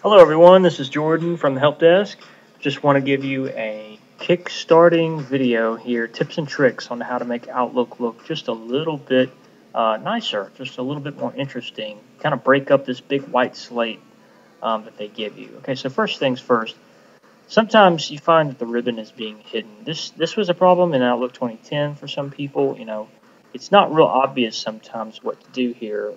Hello everyone, this is Jordan from the Help Desk. Just want to give you a kick-starting video here, tips and tricks on how to make Outlook look just a little bit nicer, just a little bit more interesting, kind of break up this big white slate that they give you. Okay, so first things first, sometimes you find that the ribbon is being hidden. This was a problem in Outlook 2010 for some people. It's not real obvious sometimes what to do here.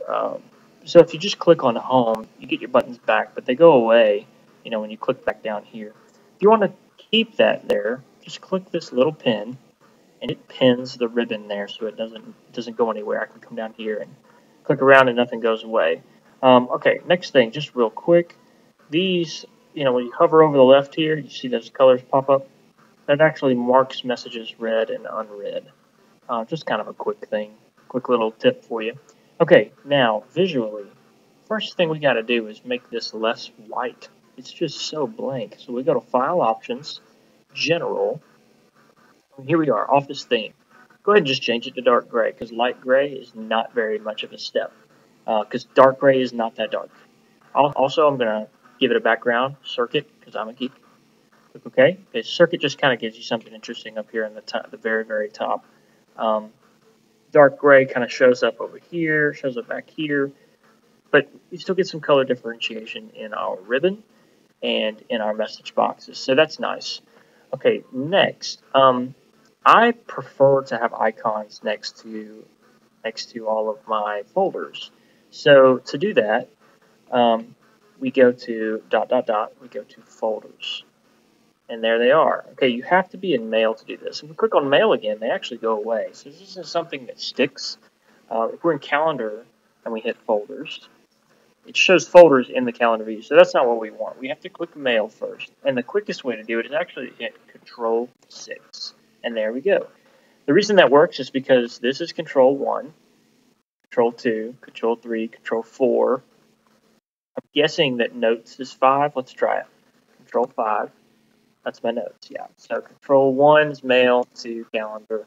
So if you just click on home, you get your buttons back, but they go away, when you click back down here. If you want to keep that there, just click this little pin, and it pins the ribbon there so it doesn't go anywhere. I can come down here and click around and nothing goes away. Okay, next thing, just real quick. These, when you hover over the left here, you see those colors pop up. That actually marks messages read and unread. Just kind of a quick thing, quick little tip for you. Okay, now visually, first thing we got to do is make this less white. It's just so blank. So we go to File Options, General, and here we are, Office Theme. Go ahead and just change it to dark gray because light gray is not very much of a step because dark gray is not that dark. Also, I'm going to give it a background circuit because I'm a geek. Click OK. Okay, circuit just kind of gives you something interesting up here in the very, very top. Dark gray kind of shows up over here, shows up back here, but you still get some color differentiation in our ribbon and in our message boxes, so that's nice. Okay, next, I prefer to have icons next to all of my folders. So to do that, we go to ... we go to folders. And there they are. Okay, you have to be in Mail to do this. If we click on Mail again, they actually go away. So this isn't something that sticks. If we're in Calendar and we hit Folders, it shows folders in the calendar view. So that's not what we want. We have to click Mail first. And the quickest way to do it is actually to hit Control 6. And there we go. The reason that works is because this is Control 1, Control 2, Control 3, Control 4. I'm guessing that Notes is 5. Let's try it. Control 5. That's my notes, yeah. So Control 1 is Mail, 2 Calendar,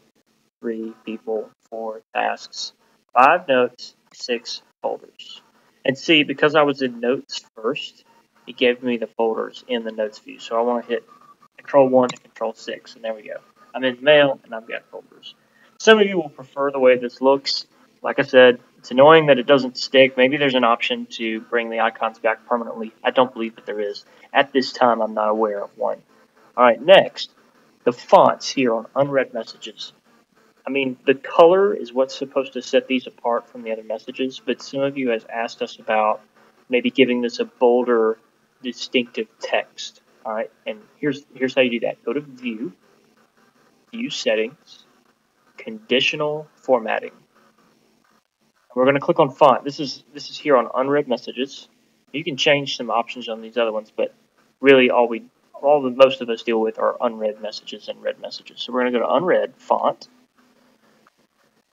3 People, 4 Tasks, 5 Notes, 6 Folders. And see, because I was in Notes first, it gave me the folders in the Notes view. So I want to hit Control 1 and Control 6, and there we go. I'm in Mail, and I've got folders. Some of you will prefer the way this looks. Like I said, it's annoying that it doesn't stick. Maybe there's an option to bring the icons back permanently. I don't believe that there is. At this time, I'm not aware of one. All right, next, the fonts here on unread messages. I mean, the color is what's supposed to set these apart from the other messages, but some of you have asked us about maybe giving this a bolder, distinctive text. All right, and here's how you do that. Go to View, View Settings, Conditional Formatting. And we're going to click on Font. This is here on unread messages. You can change some options on these other ones, but really most of us deal with are unread messages and read messages. So we're going to go to unread, font.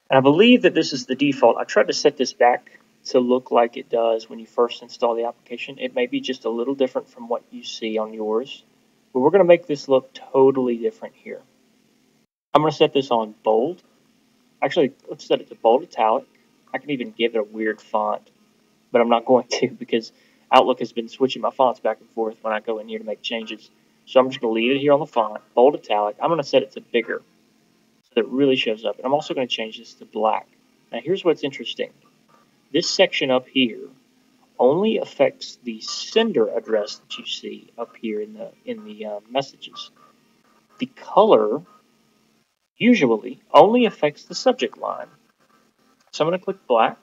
And I believe that this is the default. I tried to set this back to look like it does when you first install the application. It may be just a little different from what you see on yours. But we're going to make this look totally different here. I'm going to set this on bold. Actually, let's set it to bold italic. I can even give it a weird font, but I'm not going to because Outlook has been switching my fonts back and forth when I go in here to make changes. So I'm just going to leave it here on the font, bold italic. I'm going to set it to bigger so that it really shows up. And I'm also going to change this to black. Now here's what's interesting. This section up here only affects the sender address that you see up here in the messages. The color usually only affects the subject line. So I'm going to click black.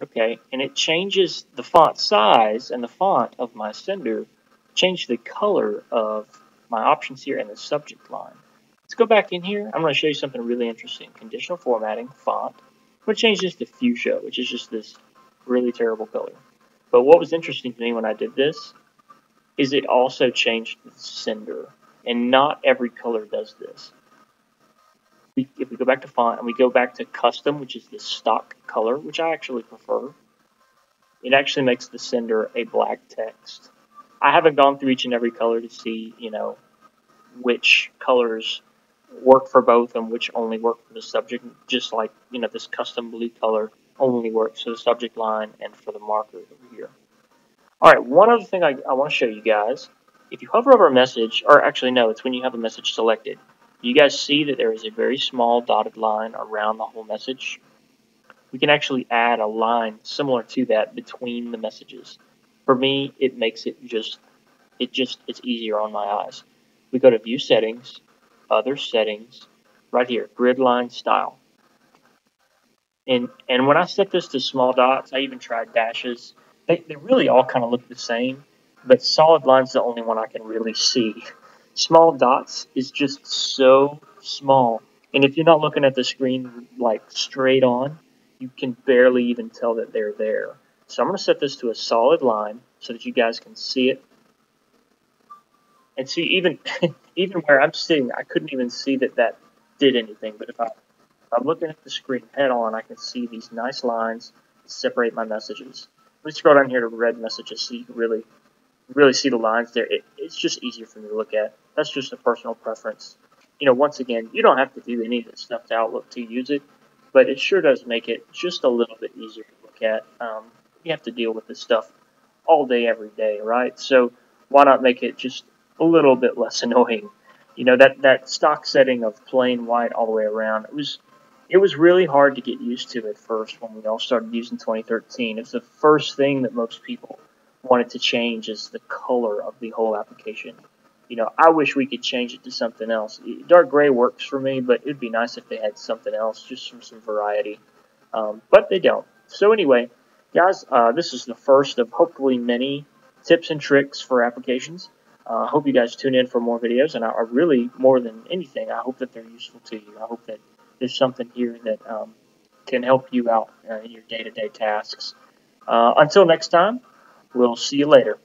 Okay, and it changes the font size and the font of my sender, change the color of my options here and the subject line. Let's go back in here. I'm going to show you something really interesting. Conditional formatting, font. I'm going to change this to fuchsia, which is just this really terrible color. But what was interesting to me when I did this is it also changed the sender, and not every color does this. If we go back to font and we go back to custom, which is the stock color, which I actually prefer, it actually makes the sender a black text. I haven't gone through each and every color to see, which colors work for both and which only work for the subject, just like, this custom blue color only works for the subject line and for the marker over here. All right, one other thing I want to show you guys. If you hover over a message, or actually no, it's when you have a message selected. You guys see that there is a very small dotted line around the whole message. We can actually add a line similar to that between the messages. For me, it makes it it's easier on my eyes. We go to View Settings, Other Settings, right here, Grid Line Style. And when I set this to small dots, I even tried dashes. They really all kind of look the same, but solid line's the only one I can really see. Small dots is just so small, and if you're not looking at the screen like straight on, you can barely even tell that they're there. So I'm going to set this to a solid line so that you guys can see it. And see, even even where I'm sitting, I couldn't even see that did anything. But if I'm looking at the screen head on, I can see these nice lines that separate my messages. Let me scroll down here to red messages so you can really see the lines there. It's just easier for me to look at. That's just a personal preference. Once again, you don't have to do any of this stuff to Outlook to use it, but it sure does make it just a little bit easier to look at. You have to deal with this stuff all day, every day, right? So why not make it just a little bit less annoying? That stock setting of plain white all the way around, it was really hard to get used to at first when we all started using 2013. It's the first thing that most people wanted to change is the color of the whole application. I wish we could change it to something else. Dark gray works for me, but it'd be nice if they had something else just for some variety. But they don't. So anyway, guys, this is the first of hopefully many tips and tricks for applications. I hope you guys tune in for more videos, and I really, more than anything, I hope that they're useful to you. I hope that there's something here that can help you out in your day-to-day tasks. Until next time, we'll see you later.